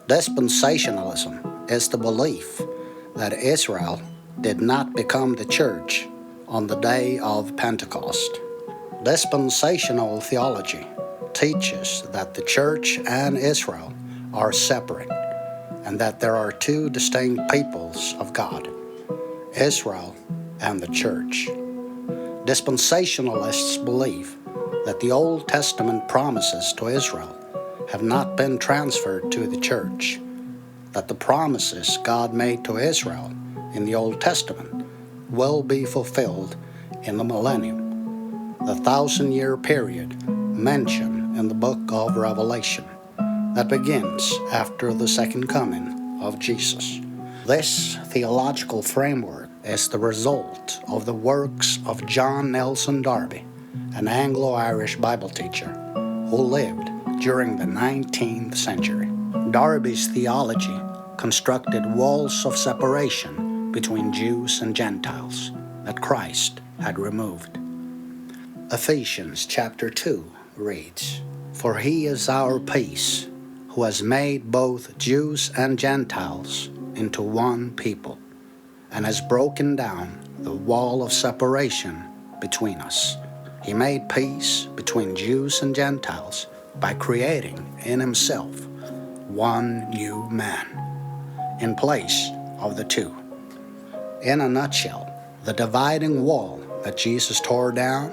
Dispensationalism is the belief that Israel did not become the church on the day of Pentecost. Dispensational theology teaches that the church and Israel are separate and that there are two distinct peoples of God, Israel and the church. Dispensationalists believe that the Old Testament promises to Israel have not been transferred to the church, that the promises God made to Israel in the Old Testament will be fulfilled in the millennium, the 1,000-year period mentioned in the book of Revelation that begins after the second coming of Jesus. This theological framework is the result of the works of John Nelson Darby, an Anglo-Irish Bible teacher who lived during the 19th century. Darby's theology constructed walls of separation between Jews and Gentiles that Christ had removed. Ephesians chapter 2 reads, "For he is our peace, who has made both Jews and Gentiles into one people, and has broken down the wall of separation between us. He made peace between Jews and Gentiles by creating in himself one new man in place of the two." In a nutshell, the dividing wall that Jesus tore down,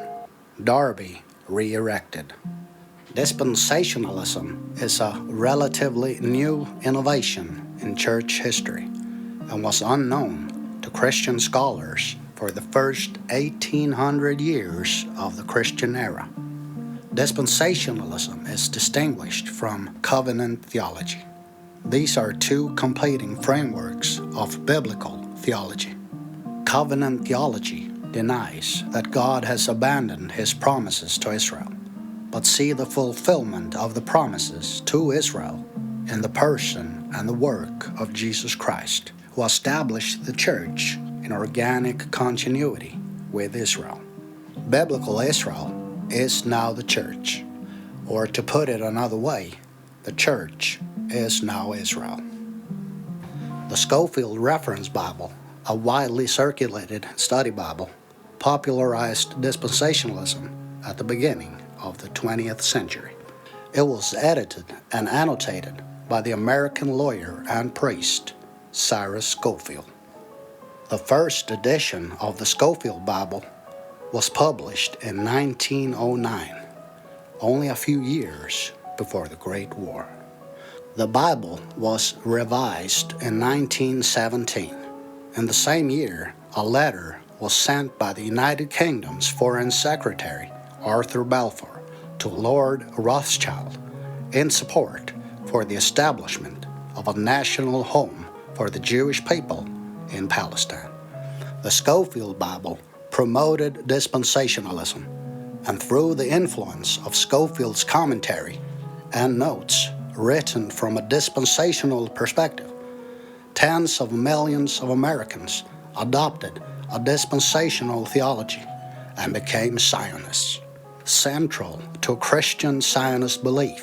Darby re-erected. Dispensationalism is a relatively new innovation in church history and was unknown to Christian scholars for the first 1800 years of the Christian era. Dispensationalism is distinguished from covenant theology. These are two competing frameworks of biblical theology. Covenant theology denies that God has abandoned his promises to Israel, but see the fulfillment of the promises to Israel in the person and the work of Jesus Christ, who established the church in organic continuity with Israel. Biblical Israel is now the church, or to put it another way, the church is now Israel. The Scofield Reference Bible, a widely circulated study Bible, popularized dispensationalism at the beginning of the 20th century. It was edited and annotated by the American lawyer and priest Cyrus Scofield. The first edition of the Scofield Bible was published in 1909, only a few years before the Great War. The Bible was revised in 1917. In the same year, a letter was sent by the United Kingdom's Foreign Secretary Arthur Balfour to Lord Rothschild in support for the establishment of a national home for the Jewish people in Palestine. The Scofield Bible promoted dispensationalism, and through the influence of Scofield's commentary and notes written from a dispensational perspective, tens of millions of Americans adopted a dispensational theology and became Zionists. Central to Christian Zionist belief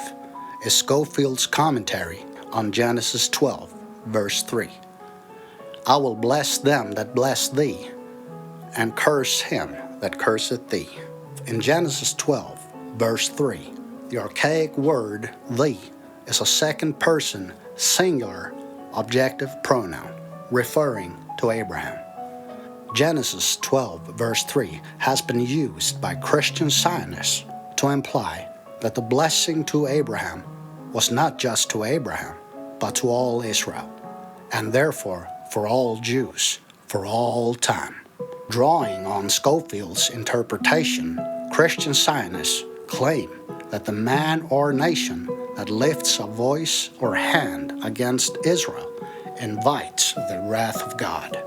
is Scofield's commentary on Genesis 12, verse 3. "I will bless them that bless thee, and curse him that curseth thee." In Genesis 12, verse 3, the archaic word thee is a second person singular objective pronoun referring to Abraham. Genesis 12, verse 3 has been used by Christian Zionists to imply that the blessing to Abraham was not just to Abraham, but to all Israel, and therefore for all Jews, for all time. Drawing on Scofield's interpretation, Christian Zionists claim that the man or nation that lifts a voice or hand against Israel invites the wrath of God.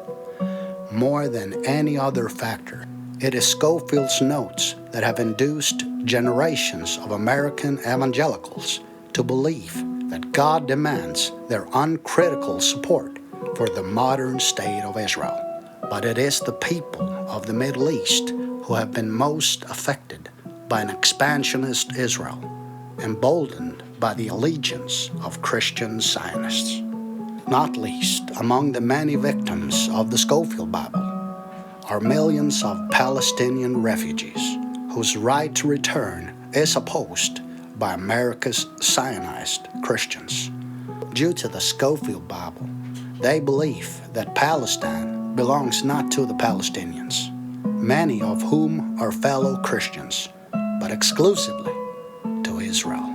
More than any other factor, it is Scofield's notes that have induced generations of American evangelicals to believe that God demands their uncritical support for the modern state of Israel. But it is the people of the Middle East who have been most affected by an expansionist Israel, emboldened by the allegiance of Christian Zionists. Not least among the many victims of the Scofield Bible are millions of Palestinian refugees whose right to return is opposed by America's Zionist Christians. Due to the Scofield Bible, they believe that Palestine belongs not to the Palestinians, many of whom are fellow Christians, but exclusively to Israel.